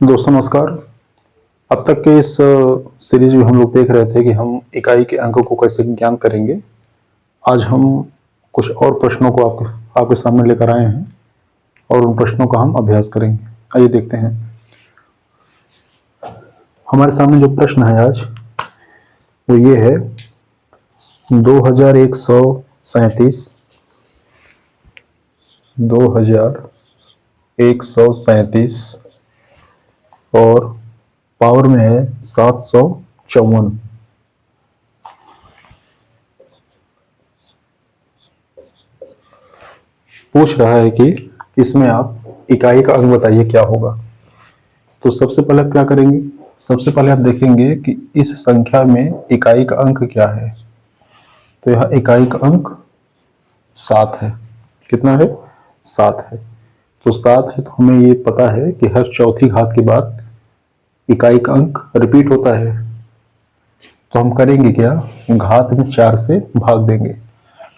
दोस्तों नमस्कार। अब तक के इस सीरीज में हम लोग देख रहे थे कि हम इकाई के अंक को कैसे ज्ञात करेंगे। आज हम कुछ और प्रश्नों को आपके सामने लेकर आए हैं और उन प्रश्नों का हम अभ्यास करेंगे। आइए देखते हैं। हमारे सामने जो प्रश्न है आज वो ये है 2137 और पावर में है 754। पूछ रहा है कि इसमें आप इकाई का अंक बताइए क्या होगा। तो सबसे पहले आप क्या करेंगे, सबसे पहले आप देखेंगे कि इस संख्या में इकाई का अंक क्या है। तो यह इकाई का अंक 7 है। कितना है? 7 है। तो 7 है तो हमें ये पता है कि हर चौथी घात के बाद इकाई का अंक रिपीट होता है। तो हम करेंगे क्या, घात में 4 से भाग देंगे।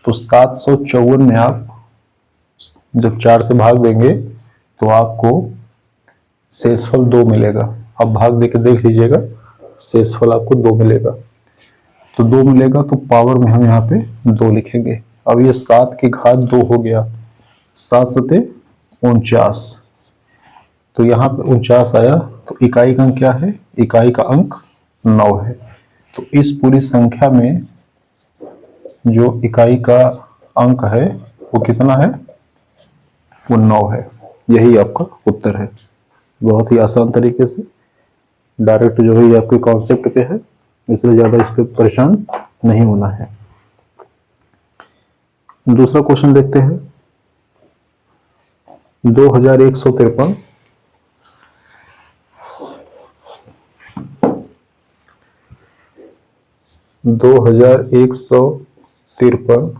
तो 754 में आप जब 4 से भाग देंगे तो आपको शेषफल 2 मिलेगा। आप भाग देके देख लीजिएगा, शेषफल आपको 2 मिलेगा। तो 2 मिलेगा तो पावर में हम यहाँ पे 2 लिखेंगे। अब ये 7 की घात 2 हो गया, 7 सते 49। तो यहाँ पे 49 आया। तो इकाई का अंक क्या है? इकाई का अंक 9 है। तो इस पूरी संख्या में जो इकाई का अंक है वो कितना है? वो 9 है। यही आपका उत्तर है। बहुत ही आसान तरीके से डायरेक्ट जो है ये आपके कॉन्सेप्ट पे है, इसलिए ज्यादा इस पे परेशान नहीं होना है। दूसरा क्वेश्चन देखते हैं। 2153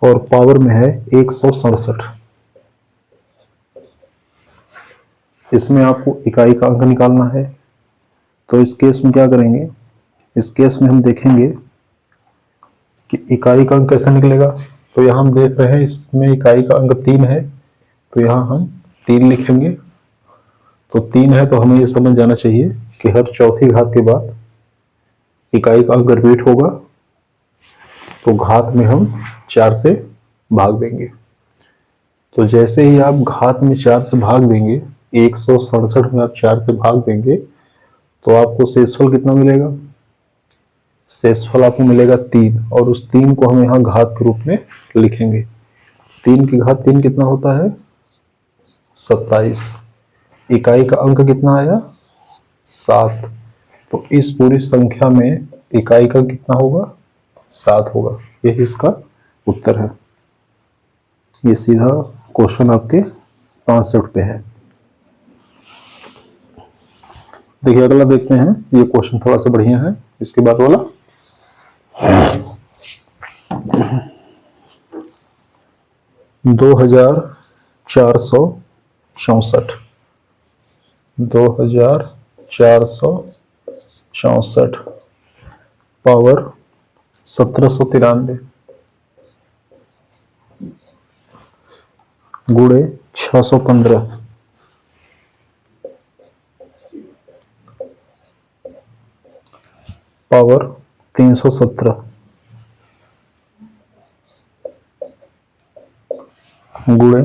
और पावर में है 167। इसमें आपको इकाई का अंक निकालना है। तो इस केस में क्या करेंगे, इस केस में हम देखेंगे कि इकाई का अंक कैसे निकलेगा। तो यहाँ हम देख रहे हैं इसमें इकाई का अंक 3 है, तो यहाँ हम 3 लिखेंगे। तो 3 है तो हमें ये समझ जाना चाहिए कि हर चौथी घात के बाद इकाई का अंक रिपीट होगा। तो घात में हम 4 से भाग देंगे। तो जैसे ही आप घात में 4 से भाग देंगे, 167 में आप 4 से भाग देंगे तो आपको शेषफल कितना मिलेगा? शेषफल आपको मिलेगा 3। और उस 3 को हम यहाँ घात के रूप में लिखेंगे। 3 की घात 3 कितना होता है? 27। इकाई का अंक कितना आया? 7। तो इस पूरी संख्या में इकाई का कितना होगा? 7 होगा। यही इसका उत्तर है। ये सीधा क्वेश्चन आपके कॉन्सेप्ट पे है। देखिए अगला देखते हैं। ये क्वेश्चन थोड़ा सा बढ़िया है इसके बाद वाला। 2464 2464 पावर 1793 गुणे 615 पावर 317 गुणे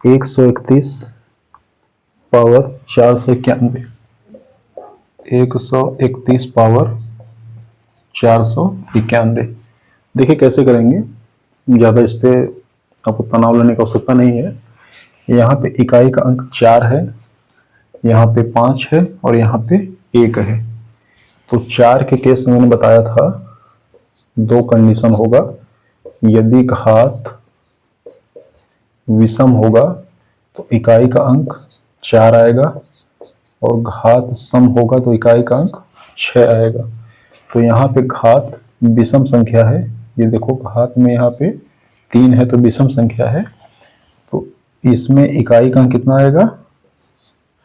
131 पावर 491। 131 पावर 491। देखिए कैसे करेंगे, ज़्यादा इस पे आपको तनाव लेने की आवश्यकता नहीं है। यहाँ पे इकाई का अंक 4 है, यहाँ पे 5 है और यहाँ पे 1 है। तो 4 के केस में मैंने बताया था 2 कंडीशन होगा। यदि घात विषम होगा तो इकाई का अंक 4 आएगा, और घात सम होगा तो इकाई का अंक 6 आएगा। तो यहाँ पे घात विषम संख्या है। ये देखो घात में यहाँ पे 3 है तो विषम संख्या है। तो इसमें इकाई का अंक कितना आएगा?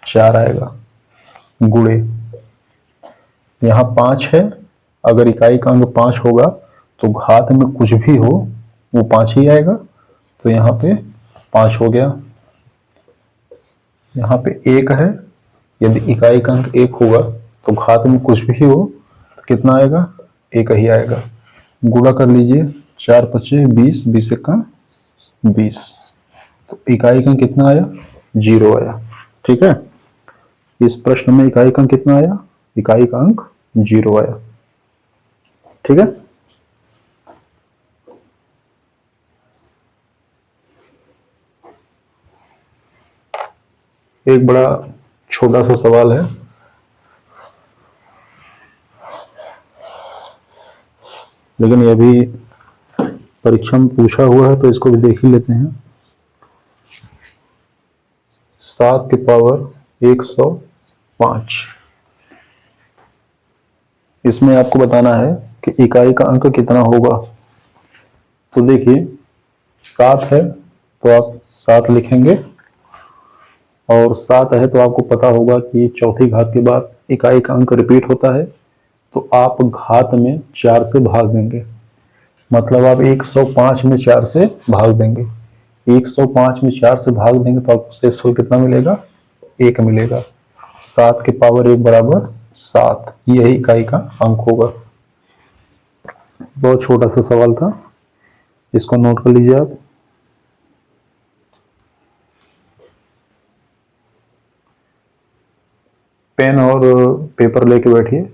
4 आएगा। गुणे यहाँ 5 है, अगर इकाई का अंक 5 होगा तो घात में कुछ भी हो वो 5 ही आएगा। तो यहाँ पे 5 हो गया। यहाँ पे एक है, यदि इकाई का अंक एक होगा तो घात में कुछ भी हो तो कितना आएगा, एक ही आएगा। गुणा कर लीजिए, 4 पच्चे 20, 20 का 20, तो इकाई का अंक कितना आया, 0 आया। ठीक है, इस प्रश्न में इकाई का अंक कितना आया, इकाई का अंक 0 आया। ठीक है, एक बड़ा छोटा सा सवाल है, लेकिन यह भी परीक्षा में पूछा हुआ है तो इसको भी देख ही लेते हैं। 7 के पावर 105, इसमें आपको बताना है कि इकाई का अंक कितना होगा। तो देखिए 7 है तो आप 7 लिखेंगे, और 7 है तो आपको पता होगा कि चौथी घात के बाद इकाई का अंक रिपीट होता है, तो आप घात में 4 से भाग देंगे, मतलब आप 105 में 4 से भाग देंगे। 105 में 4 से भाग देंगे तो आपको शेषफल कितना मिलेगा, 1 मिलेगा। 7 के पावर 1 बराबर 7, यही इकाई का अंक होगा। बहुत छोटा सा सवाल था, इसको नोट कर लीजिए आप। पेन और पेपर लेके बैठिए,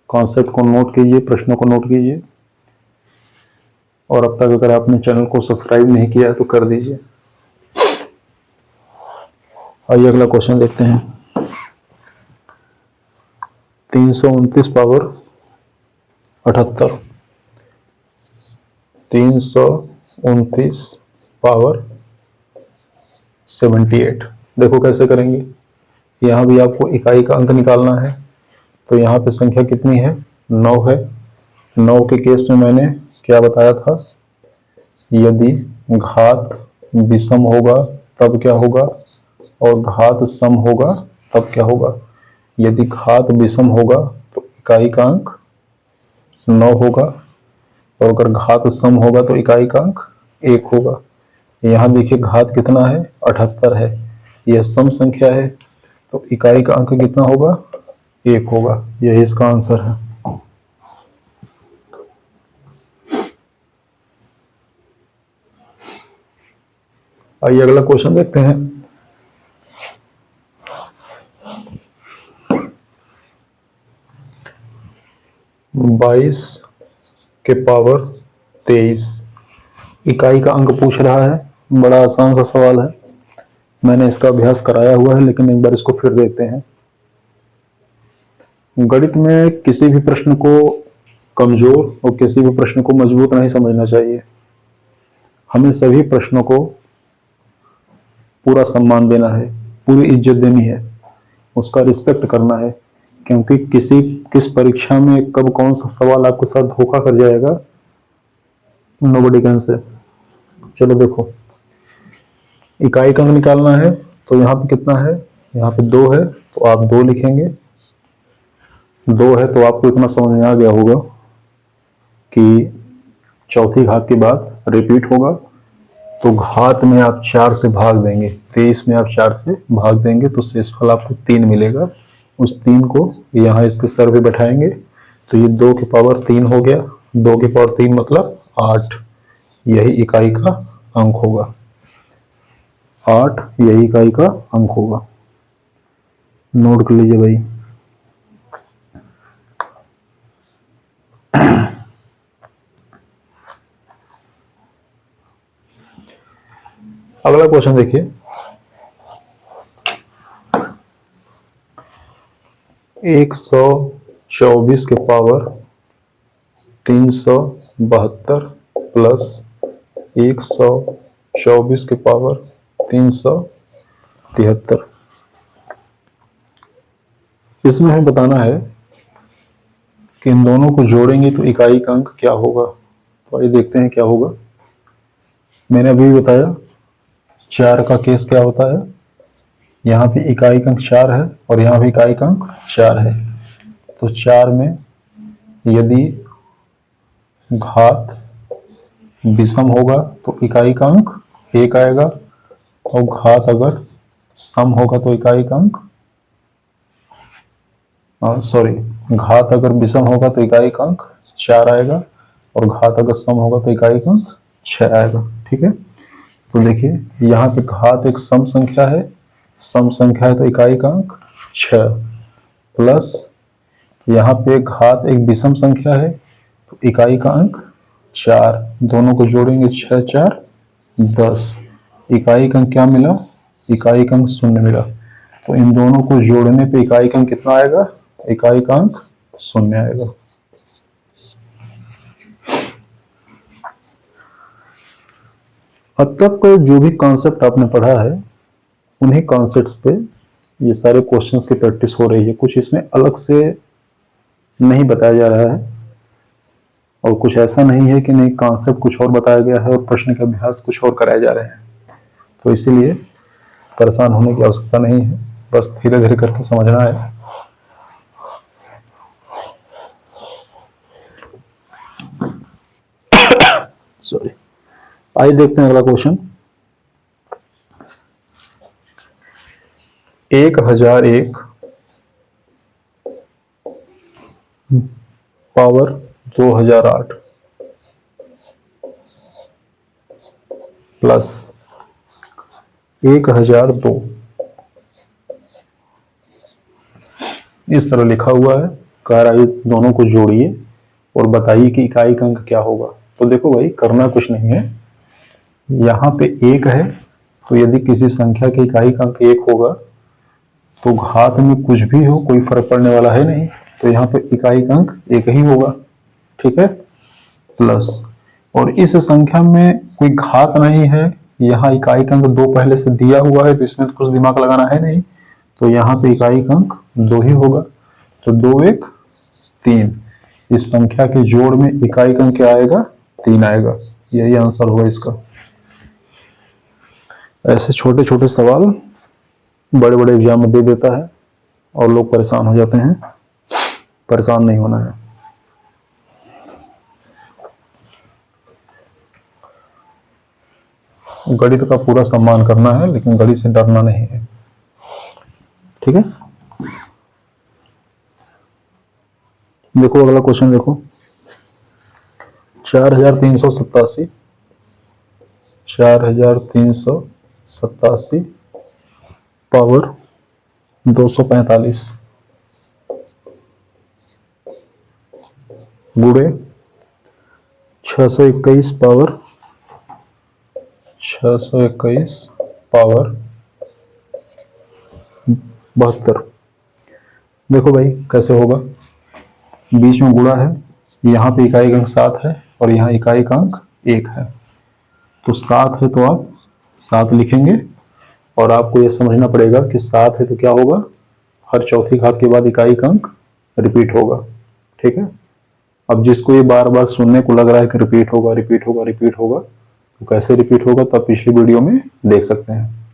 कॉन्सेप्ट को नोट कीजिए, प्रश्नों को नोट कीजिए, और अब तक अगर आपने चैनल को सब्सक्राइब नहीं किया है तो कर दीजिए। आइए अगला क्वेश्चन देखते हैं। 329 पावर 78, 329 पावर 78, देखो कैसे करेंगे। यहाँ भी आपको इकाई का अंक निकालना है, तो यहाँ पे संख्या कितनी है, 9 है। 9 के केस में मैंने क्या बताया था, यदि घात विषम होगा तब क्या होगा, और घात सम होगा तब क्या होगा। यदि घात विषम होगा तो इकाई का अंक 9 होगा, और अगर घात सम होगा तो इकाई का अंक 1 होगा। यहाँ देखिए घात कितना है, 78 है, यह सम संख्या है, तो इकाई का अंक कितना होगा, 1 होगा। यही इसका आंसर है। आइए अगला क्वेश्चन देखते हैं। बाईस के पावर 23, इकाई का अंक पूछ रहा है। बड़ा आसान सा सवाल है, मैंने इसका अभ्यास कराया हुआ है, लेकिन एक बार इसको फिर देखते हैं। गणित में किसी भी प्रश्न को कमजोर और किसी भी प्रश्न को मजबूत नहीं समझना चाहिए। हमें सभी प्रश्नों को पूरा सम्मान देना है, पूरी इज्जत देनी है, उसका रिस्पेक्ट करना है, क्योंकि किस परीक्षा में कब कौन सा सवाल आपके साथ धोखा कर जाएगा, नोबडी कैन से। चलो देखो, इकाई का अंक निकालना है, तो यहाँ पे कितना है, यहाँ पे 2 है तो आप 2 लिखेंगे। 2 है तो आपको इतना समझ में आ गया होगा कि चौथी घात के बाद रिपीट होगा, तो घात में आप 4 से भाग देंगे, 23 में आप 4 से भाग देंगे तो शेषफल आपको 3 मिलेगा। उस 3 को यहाँ इसके सर पे बैठाएंगे, तो ये 2 के पावर 3 हो गया। 2 के पावर 3 मतलब 8, यही इकाई का अंक होगा। 8 यही इकाई का अंक होगा। नोट कर लीजिए भाई। अगला क्वेश्चन देखिए। 124 के पावर 372 प्लस 124 के पावर 373, इसमें हमें बताना है कि इन दोनों को जोड़ेंगे तो इकाई का अंक क्या होगा। तो आइए देखते हैं क्या होगा। मैंने अभी बताया 4 का केस क्या होता है, यहाँ पे इकाई का अंक 4 है और यहाँ भी इकाई का अंक 4 है, तो 4 में यदि घात विषम होगा तो इकाई का अंक 1 आएगा, और घात अगर सम होगा तो इकाई का अंक, सॉरी, घात अगर विषम होगा तो इकाई का अंक 4 आएगा, और घात अगर सम होगा तो इकाई का अंक 6 आएगा। ठीक है, तो देखिए यहाँ पे घात एक सम संख्या है, सम संख्या है तो इकाई का अंक 6, प्लस यहाँ पे घात एक विषम संख्या है तो इकाई का अंक 4, दोनों को जोड़ेंगे 6 4 10, इकाई का अंक क्या मिला, इकाई का अंक 0 मिला। तो इन दोनों को जोड़ने पे इकाई का अंक कितना आएगा, इकाई का अंक 0 आएगा। अब तक जो भी कॉन्सेप्ट आपने पढ़ा है उन्हीं कॉन्सेप्ट्स पे ये सारे क्वेश्चंस की प्रैक्टिस हो रही है, कुछ इसमें अलग से नहीं बताया जा रहा है, और कुछ ऐसा नहीं है कि नहीं कॉन्सेप्ट कुछ और बताया गया है और प्रश्न के अभ्यास कुछ और कराए जा रहे हैं। तो इसीलिए परेशान होने की आवश्यकता नहीं है, बस धीरे धीरे करके समझना है। सॉरी, आइए देखते हैं अगला क्वेश्चन। 1001 पावर 2008 प्लस 1002 इस तरह लिखा हुआ है। कह रहा है दोनों को जोड़िए और बताइए कि इकाई का अंक क्या होगा। तो देखो भाई, करना कुछ नहीं है, यहाँ पे 1 है तो यदि किसी संख्या की इकाई का अंक 1 होगा तो घात में कुछ भी हो कोई फर्क पड़ने वाला है नहीं, तो यहाँ पे इकाई का अंक 1 ही होगा। ठीक है, प्लस, और इस संख्या में कोई घात नहीं है, यहाँ इकाई का अंक 2 पहले से दिया हुआ है तो इसमें तो कुछ दिमाग लगाना है नहीं, तो यहाँ पे इकाई का अंक 2 ही होगा। तो 2 1 3, इस संख्या के जोड़ में इकाई का अंक क्या आएगा, 3 आएगा। यही आंसर होगा इसका। ऐसे छोटे छोटे सवाल बड़े बड़े एग्जाम में दे देता है और लोग परेशान हो जाते हैं, परेशान नहीं होना है। गणित का पूरा सम्मान करना है लेकिन गणित से डरना नहीं है। ठीक है, देखो अगला क्वेश्चन देखो। 4387 4387 पावर 245 गुणे 621 पावर 621 पावर 72। देखो भाई कैसे होगा, बीच में गुणा है, यहाँ पे इकाई का अंक 7 है और यहाँ इकाई का अंक 1 है, तो 7 है तो आप 7 लिखेंगे, और आपको यह समझना पड़ेगा कि 7 है तो क्या होगा, हर चौथी घात के बाद इकाई का अंक रिपीट होगा। ठीक है, अब जिसको ये बार बार सुनने को लग रहा है कि रिपीट होगा रिपीट होगा रिपीट होगा, तो कैसे रिपीट होगा तो आप पिछली वीडियो में देख सकते हैं।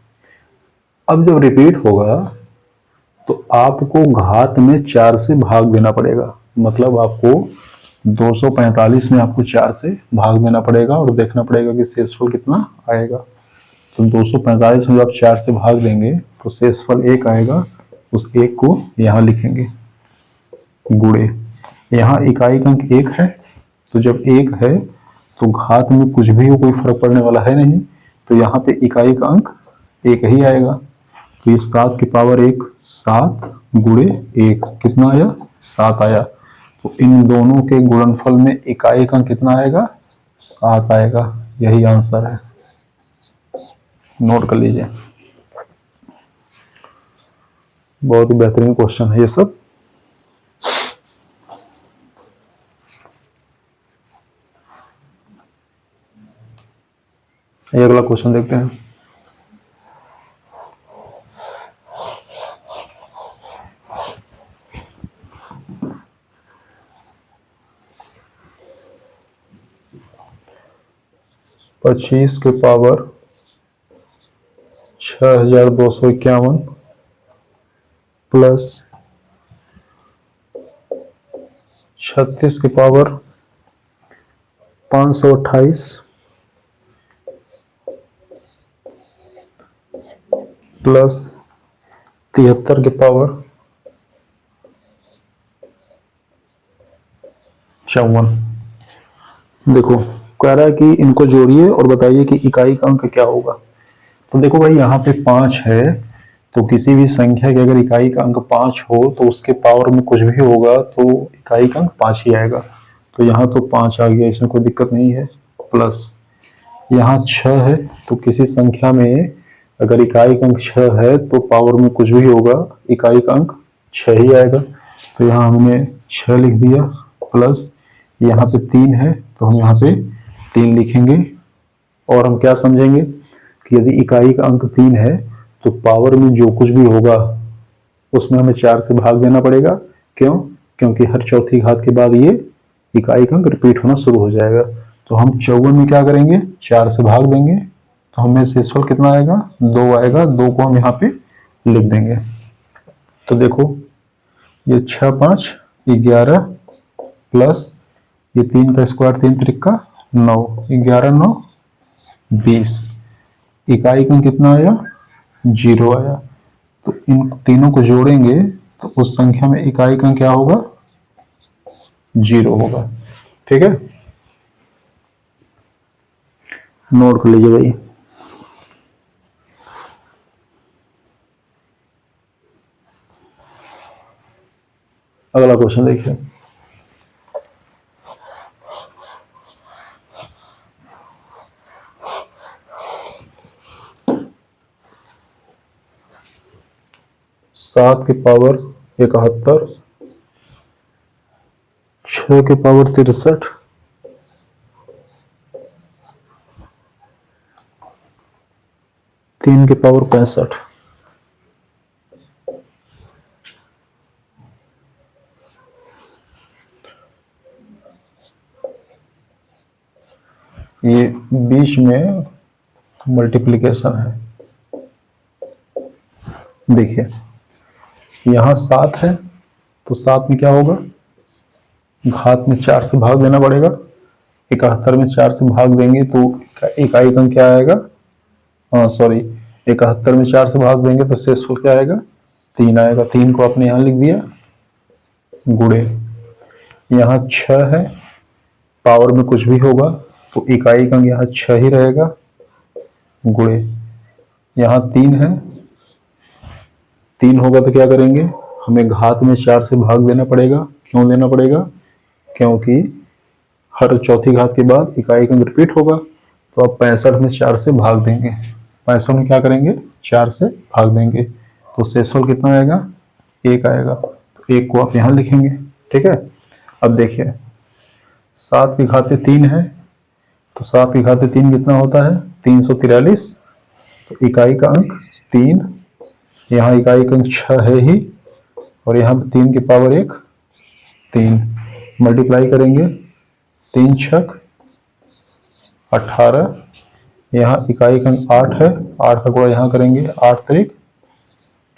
अब जब रिपीट होगा तो आपको घात में 4 से भाग देना पड़ेगा, मतलब आपको 245 में आपको 4 से भाग देना पड़ेगा और देखना पड़ेगा कि शेषफल कितना आएगा। तो 245 में जब आप 4 से भाग देंगे तो शेषफल 1 आएगा, उस 1 को यहाँ लिखेंगे गुणे, यहाँ इकाई का अंक 1 है, तो जब 1 है तो घात में कुछ भी हो कोई फर्क पड़ने वाला है नहीं, तो यहाँ पे इकाई का अंक 1 ही आएगा। तो ये 7 की पावर 1, 7 गुणे 1 कितना आया, 7 आया। तो इन दोनों के गुणनफल में इकाई का अंक कितना आएगा, 7 आएगा। यही आंसर है, नोट कर लीजिए। बहुत ही बेहतरीन क्वेश्चन है ये सब। ये अगला क्वेश्चन देखते हैं। पच्चीस के पावर 6251 प्लस 36 के पावर 528 प्लस 73 के पावर 54। देखो कह रहा है कि इनको जोड़िए और बताइए कि इकाई का अंक क्या होगा। तो देखो भाई यहाँ पे 5 है, तो किसी भी संख्या के अगर इकाई का अंक 5 हो तो उसके पावर में कुछ भी होगा तो इकाई का अंक 5 ही आएगा। तो यहाँ तो 5 आ गया, इसमें कोई दिक्कत नहीं है। प्लस यहाँ 6 है, तो किसी संख्या में अगर इकाई का अंक 6 है तो पावर में कुछ भी होगा इकाई का अंक 6 ही आएगा। तो यहाँ हमने 6 लिख दिया। प्लस यहाँ पे 3 है तो हम यहाँ पे 3 लिखेंगे। और हम क्या समझेंगे कि यदि इकाई का अंक 3 है तो पावर में जो कुछ भी होगा उसमें हमें 4 से भाग देना पड़ेगा। क्यों? क्योंकि हर चौथी घात के बाद ये इकाई का अंक रिपीट होना शुरू हो जाएगा। तो हम 54 में क्या करेंगे, 4 से भाग देंगे, तो हमें शेषफल कितना आएगा, 2 आएगा। 2 को हम यहाँ पे लिख देंगे। तो देखो ये 6 5 11 प्लस ये 3 का स्क्वायर 3 त्रिका 9, 11 9 20। इकाई का कितना आया, 0 आया। तो इन तीनों को जोड़ेंगे तो उस संख्या में इकाई का क्या होगा, 0 होगा। ठीक है, नोट कर लीजिए भाई। अगला क्वेश्चन देखिए। सात के पावर 71, 6 के पावर 63, 3 के पावर 65। ये बीच में मल्टीप्लिकेशन है। देखिए यहां 7 है तो 7 में क्या होगा, घात में 4 से भाग देना पड़ेगा। 71 में 4 से भाग देंगे तो इकाई का क्या आएगा, हाँ सॉरी, 71 में 4 से भाग देंगे तो शेषफल क्या आएगा, 3 आएगा। 3 को आपने यहां लिख दिया गुणे। यहाँ 6 है, पावर में कुछ भी होगा तो इकाई का यहाँ 6 ही रहेगा, गुणे। यहाँ 3 है, 3 होगा तो क्या करेंगे, हमें घात में 4 से भाग देना पड़ेगा। क्यों देना पड़ेगा, क्योंकि हर चौथी घात के बाद इकाई का रिपीट होगा। तो आप 65 में 4 से भाग देंगे, 65 में क्या करेंगे, 4 से भाग देंगे तो शेषफल कितना आएगा, 1 आएगा। तो 1 को आप यहाँ लिखेंगे। ठीक है, अब देखिए 7 की घाते 3 है तो 7 की घाते 3 कितना होता है, 343। तो इकाई का अंक 3, यहाँ इकाई का अंक 6 है ही, और यहाँ 3 की पावर 1 3, मल्टीप्लाई करेंगे 3 छक 18, यहाँ इकाई का अंक 8 है, 8 का गुणा यहाँ करेंगे 8 त्रिक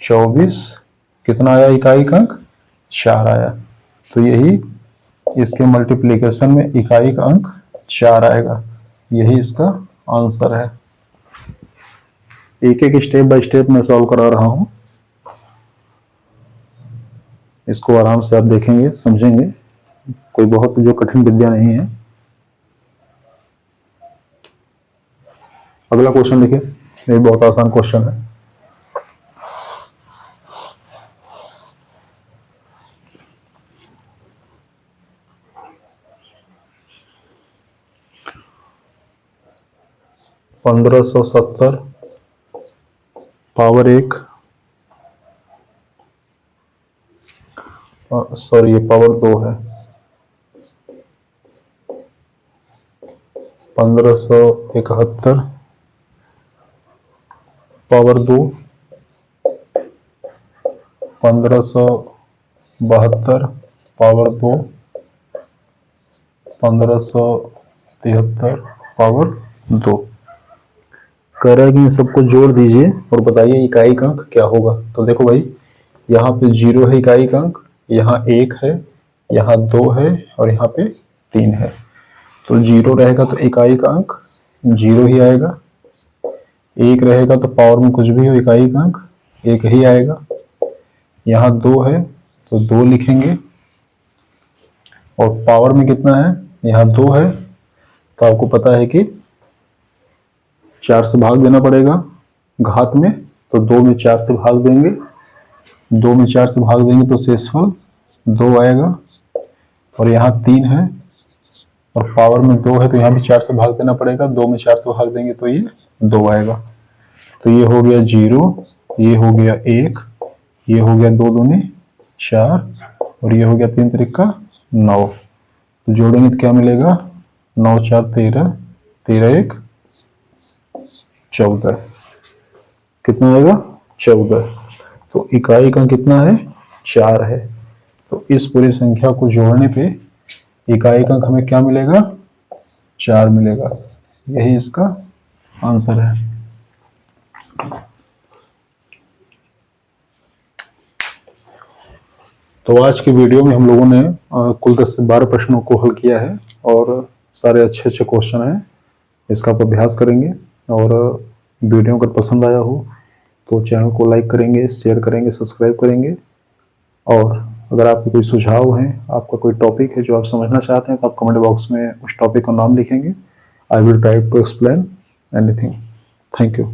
24, कितना आया इकाई का अंक 4 आया। तो यही इसके मल्टीप्लिकेशन में इकाई का अंक 4 आएगा, यही इसका आंसर है। एक एक स्टेप बाय स्टेप मैं सॉल्व करा रहा हूं, इसको आराम से आप देखेंगे समझेंगे, कोई बहुत जो कठिन विद्या नहीं है। अगला क्वेश्चन देखिए, ये बहुत आसान क्वेश्चन है। $1570 पावर 1, सॉरी ये पावर 2 है। 1571 पावर 2, 1572 पावर 2, 1573 पावर 2। कह रहा है कि इन सबको जोड़ दीजिए और बताइए इकाई का अंक क्या होगा। तो देखो भाई यहाँ पे 0 है इकाई का अंक, यहाँ 1 है, यहाँ 2 है और यहाँ पे 3 है। तो 0 रहेगा तो इकाई का अंक 0 ही आएगा। एक रहेगा तो पावर में कुछ भी हो इकाई का अंक एक ही आएगा। यहाँ 2 है तो 2 लिखेंगे, और पावर में कितना है, यहाँ 2 है तो आपको पता है कि 4 से भाग देना पड़ेगा घात में, तो 2 में 4 से भाग देंगे, 2 में 4 से भाग देंगे तो शेषफल 2 आएगा। और यहाँ 3 है और पावर में 2 है तो यहाँ भी 4 से भाग देना पड़ेगा, 2 में 4 से भाग देंगे तो ये 2 आएगा। तो ये हो गया 0, ये हो गया 1, ये हो गया 2 दूनी 4 और ये हो गया 3 त्रिका 9। तो जोड़ेंगे तो क्या मिलेगा, 9 4 13, 13 1 14, कितना आएगा 14। तो इकाई का कितना है 4 है। तो इस पूरी संख्या को जोड़ने पे इकाई का हमें क्या मिलेगा 4 मिलेगा। यही इसका आंसर है। तो आज की वीडियो में हम लोगों ने कुल 10 से 12 प्रश्नों को हल किया है और सारे अच्छे अच्छे क्वेश्चन हैं। इसका आप अभ्यास करेंगे और वीडियो अगर पसंद आया हो तो चैनल को लाइक करेंगे, शेयर करेंगे, सब्सक्राइब करेंगे। और अगर आपके कोई सुझाव हैं, आपका कोई टॉपिक है जो आप समझना चाहते हैं तो आप कमेंट बॉक्स में उस टॉपिक का नाम लिखेंगे। I will try to explain anything. Thank you.